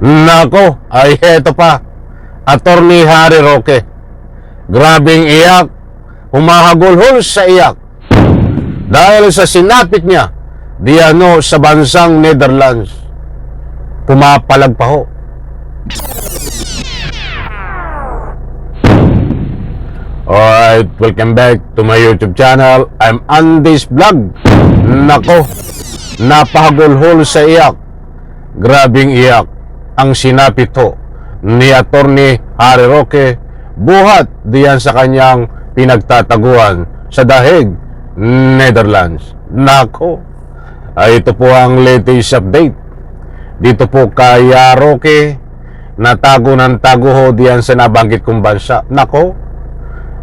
Nako, ay eto pa. Attorney Harry Roque. Grabing iyak. Humahagulhol sa iyak. Dahil sa sinapit niya diano sa bansang Netherlands. Pumapalag pa ho. Alright, welcome back to my YouTube channel. I'm Andy's Vlog. Nako, napahagulhol sa iyak. Grabing iyak ang sinapit ho ni Attorney Harry Roque buhat diyan sa kanyang pinagtataguan sa Dahig, Netherlands. Nako, ay ito po ang latest update dito po kay Roque. Natago ng tago ho diyan sa nabanggit kong bansa. Nako,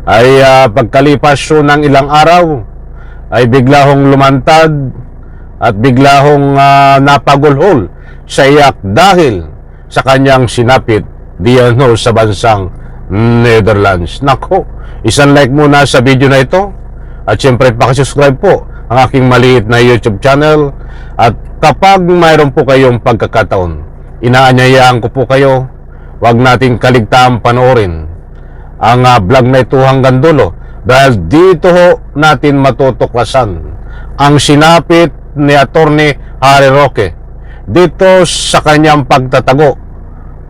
ay pagkalipas ho ng ilang araw ay bigla hong lumantad at bigla hong napagulhol sa iyak dahil sa kanyang sinapit diyan ho sa bansang Netherlands. Nako, isang like muna sa video na ito at syempre pakisubscribe po ang aking maliit na YouTube channel. At kapag mayroon po kayong pagkakataon, inaanyayaan ko po kayo, wag nating kaligtaan panoorin ang vlog na ito hanggang dulo dahil dito ho natin matutuklasan ang sinapit ni Attorney Harry Roque dito sa kanyang pagtatago.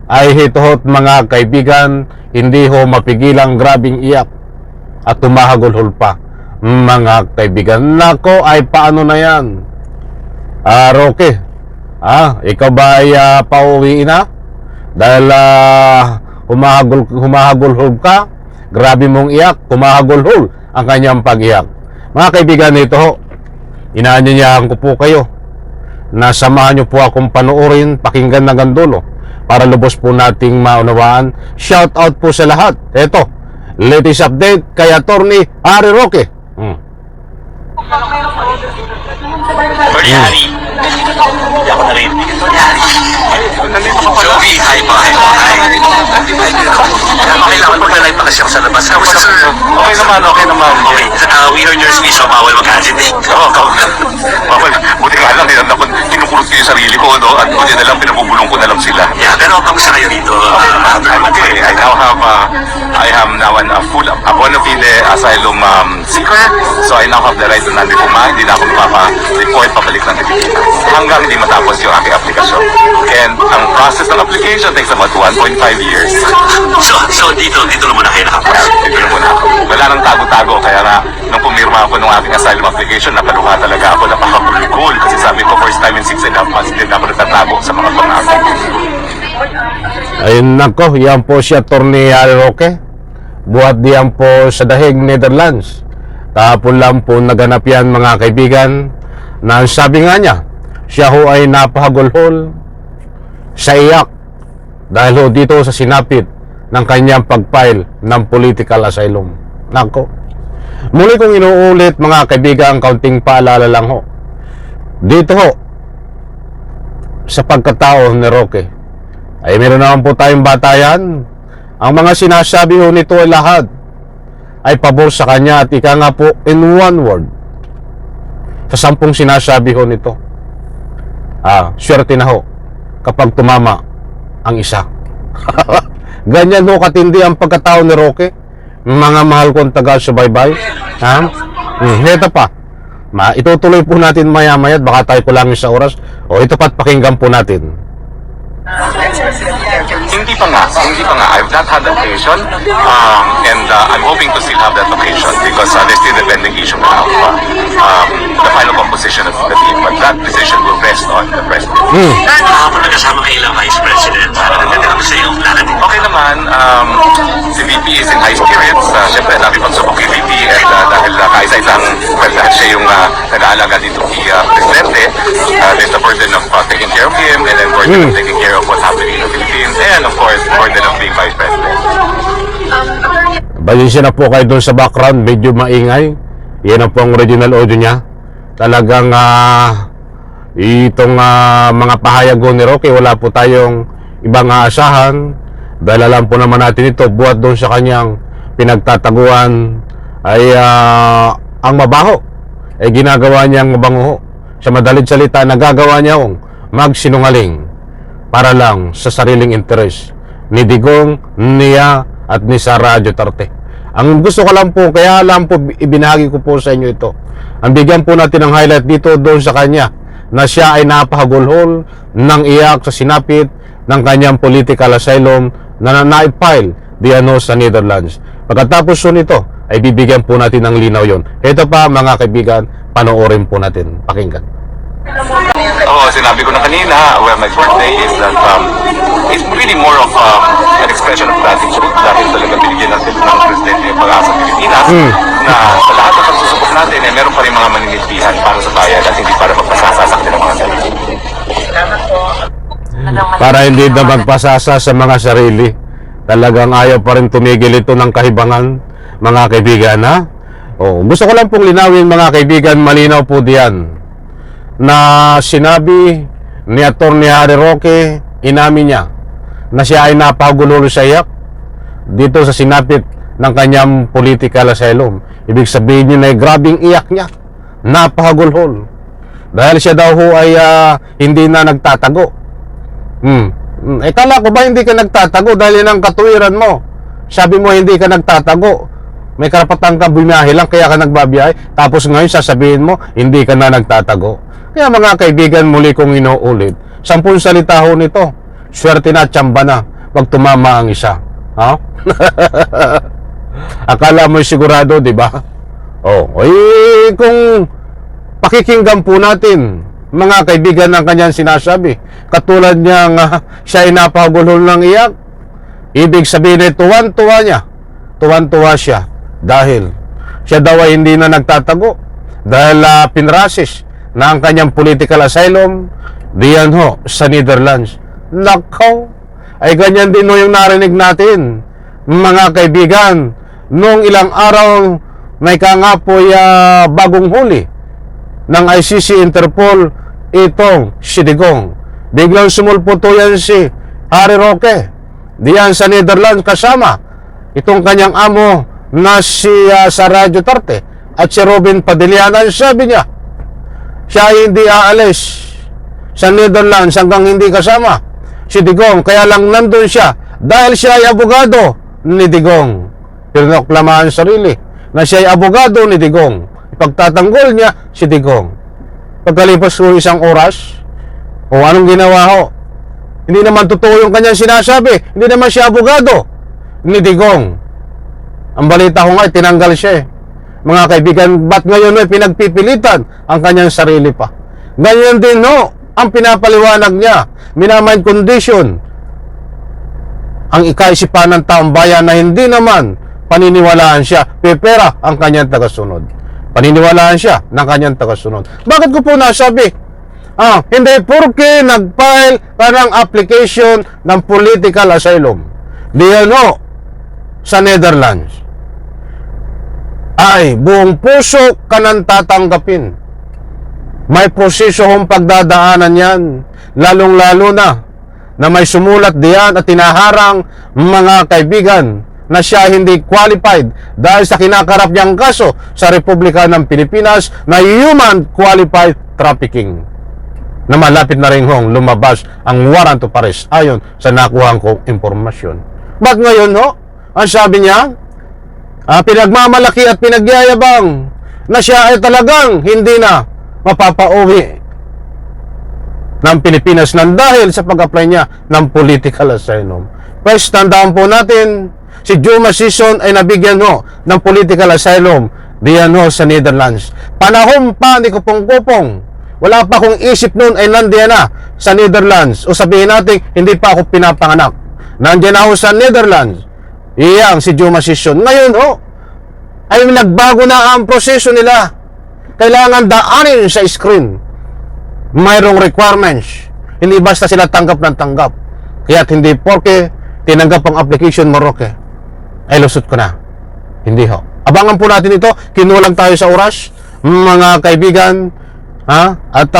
Ay ito ho mga kaibigan, hindi ho mapigilang grabing iyak at tumahagulhol pa mga kaibigan. Nako, ay paano na yan? Roque, ikaw ba ay pauwi na? Dahil humahagulhol ka, grabe mong iyak, humahagulhol ang kanyang pag-iyak. Mga kaibigan, ito ho, inaanyayahan ko po kayo na samahan nyo po akong panoorin, pakinggan na gandulo para lubos po nating maunawaan. Shout out po sa lahat. Ito, latest update kay Attorney Harry Roque. Attorney Harry, hindi ako narinig. Attorney Harry, nandito ka pala. Joey, hi po, hi po, hi. Kailangan mag-live pa kasi ako sa labas. Kamusta, sir? Okay naman, okay naman. Okay, we heard your speech, so bawal mag-agitate. Oo, bawal. Buti nga lang, kinukulot ko yung sarili ko, no? At buti na lang, pinabubulong ko na lang sila. Yeah, pero kamusta kayo dito? Okay, I have now a full bona fide asylum seeker. So I now have the right to non-refuma. Hindi na ako mapapa-report pabalik ng Pilipinas hanggang hindi matapos yung aking aplikasyon. And ang process ng application takes about 1.5 years. So dito na muna kayo nakapos? Dito na muna ako. Wala nang tago-tago. Kaya nga, nung pumirma ako ng aking asylum application, napaluha talaga ako. Napaka-cool. Kasi sabi ko, first time in 6.5 months, hindi na ako nagtatago sa mga pangako. Ayun nako, yan po si Attorney Harry Roque. Buhat diyan po sa Dahig, Netherlands. Kahapon lang po naganap yan mga kaibigan, na sabi nga niya, siya ho ay napahagulhol sa iyak dahil ho dito sa sinapit ng kanyang pag-file ng political asylum. Nako, muli kong inuulit mga kaibigan, kaunting paalala lang ho. Dito ho sa pagkatao ni Roque ay meron naman po tayong batayan. Ang mga sinasabi ho nito ay lahat ay pabor sa kanya at ika nga po in one word sa 10 sinasabi ho nito, swerte na ho kapag tumama ang isa. Ganyan ho katindi ang pagkatao ni Roque, mga mahal kong taga-subaybay. Ito pa, itutuloy po natin maya-maya at baka tayo kulang sa oras. O ito pa't pakinggan po natin. Hindi pa nga. I've not had the occasion, and I'm hoping to still have that occasion because there's still the pending issue now, the final composition of the team, but that decision will rest on the president. Kahapon nagkasama kayo lang Vice President. Okay naman, si VP is in high spirits. Siyempre, nabi pagsubok kay VP at dahil kaisa-isang siya yung nag-aalaga dito kay Presidente, there's the burden of taking care of him and then burden of taking care of what's happening in the Philippines and of course, burden of being Vice President. Balisya na po kayo doon sa background, medyo maingay. Yan ang pong original audio niya. Talagang itong mga pahayag ni Roque, wala po tayong ibang aasahan dahil alam po naman natin ito, buhat doon sa kanyang pinagtataguan ay ang mabaho ay ginagawa niyang mabango. Sa madaling salita, nagagawa niya magsinungaling. para lang sa sariling interes ni Digong, niya at ni Sara Duterte. Ang gusto ko lang po, kaya lang po ibinahagi ko po sa inyo ito. Ang bigyan po natin ng highlight dito doon sa kanya na siya ay napahagulhol ng iyak sa sinapit ng kanyang political asylum na na-file sa Netherlands. Pagkatapos po nito, ay bibigyan po natin ng linaw yon. Ito pa mga kaibigan, panoorin po natin. Pakinggan. Oo, sinabi ko na kanina, well, my birthday is that it's really more of an expression of gratitude dahil talaga binigyan natin ng Presidente yung pag-asa Pilipinas na sa lahat ng pagsusubok natin, meron pa rin mga maninilbihan para sa bayan at hindi para magpasasasak din ang mga sarili. Para hindi na magpasasa sa mga sarili. Talagang ayaw pa rin tumigil ito ng kahibangan, mga kaibigan, ha? Gusto ko lang pong linawin, mga kaibigan, malinaw po diyan na sinabi ni Atty. Harry Roque, inamin niya na siya ay napagulo sa iyak dito sa sinapit ng kanyang political asylum. Ibig sabihin niya na grabing iyak niya, napahagulhol. Dahil siya daw ho ay hindi na nagtatago. Kala ko ba hindi ka nagtatago dahil yan ang katuwiran mo? Sabi mo hindi ka nagtatago. May karapatan ka bumiyahe lang kaya ka nagbabiyahe. Tapos ngayon sasabihin mo hindi ka na nagtatago. Kaya mga kaibigan, muli kong inuulit, 10 salita ho nito. Swerte na, tsamba na, pag tumama ang isa. Ha? Akala mo sigurado, di ba? Kung pakikinggan po natin, mga kaibigan, ng kanyang sinasabi, katulad niyang siya ay napahagulhol ng iyak, ibig sabihin ay tuwan-tuwa niya. Tuwan-tuwa siya dahil siya daw ay hindi na nagtatago dahil pinrasis na ang kanyang political asylum diyan ho sa Netherlands. Nakaw, ay ganyan din ho yung narinig natin, mga kaibigan, noong ilang araw may kangapoy bagong huli ng ICC Interpol itong si Digong. Biglang sumulputo yan si Harry Roque diyan sa Netherlands kasama itong kanyang amo na si Sara Duterte at si Robin Padilla. Sabi niya, siya ay hindi aalis sa Netherlands hanggang hindi kasama si Digong. Kaya lang nandun siya dahil siya ay abogado ni Digong. Pinoklamahan sarili na siya ay abogado ni Digong. Ipagtatanggol niya si Digong. Pagkalipas ko isang oras, anong ginawa ho? Hindi naman totoo yung kanyang sinasabi. Hindi naman siya abogado ni Digong. Ang balita ko nga, tinanggal siya Mga kaibigan, ba't ngayon ay pinagpipilitan ang kanyang sarili pa? Ganyan din ang pinapaliwanag niya, minamind condition ang ikaisipan ng taong bayan na hindi naman paniniwalaan siya, pepera ang kanyang tagasunod. Paniniwalaan siya ng kanyang tagasunod. Bakit ko po nasabi? Hindi porke nag-file ka ng application ng political asylum diyan sa Netherlands ay buong puso ka nang tatanggapin. May proseso hong pagdadaanan yan, lalong-lalo na may sumulat diyan at tinaharang, mga kaibigan, na siya hindi qualified dahil sa kinakarap niyang kaso sa Republika ng Pilipinas na human qualified trafficking, na malapit na rin hong lumabas ang warrant of arrest ayon sa nakuha kong impormasyon. Ba't ngayon ang sabi niya, pinagmamalaki at pinagyayabang na siya ay talagang hindi na mapapauwi ng Pilipinas nang dahil sa pag-apply niya ng political asylum. Pues, tandaan po natin, si Juma Sison ay nabigyan ng political asylum diyan sa Netherlands. Panahon pa ni Kupong-Kupong, wala pa akong isip noon ay nandiyan na sa Netherlands. O sabihin natin, hindi pa ako pinapanganak. Nandiyan ako sa Netherlands. Iyang si Juma Sison. Ngayon ay nagbago na ang proseso nila. Kailangan daanin sa screen. Mayroong requirements. Hindi basta sila tanggap ng tanggap. Kaya't hindi porke tinanggap ang application mo, Roque, ay lusot ko na. Hindi Abangan po natin ito. Kinulang tayo sa oras, mga kaibigan. At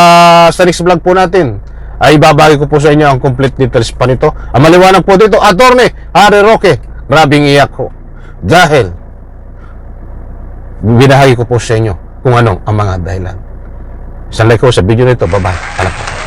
sa next vlog po natin ay babagi ko po sa inyo ang complete details pa nito. Ang maliwanag po dito, Atty. Harry Roque, grabing iyak ko. Dahil binahagi ko po sa inyo kung anong ang mga dahilan. Isang like ko sa video nito. Bye-bye. Alam po.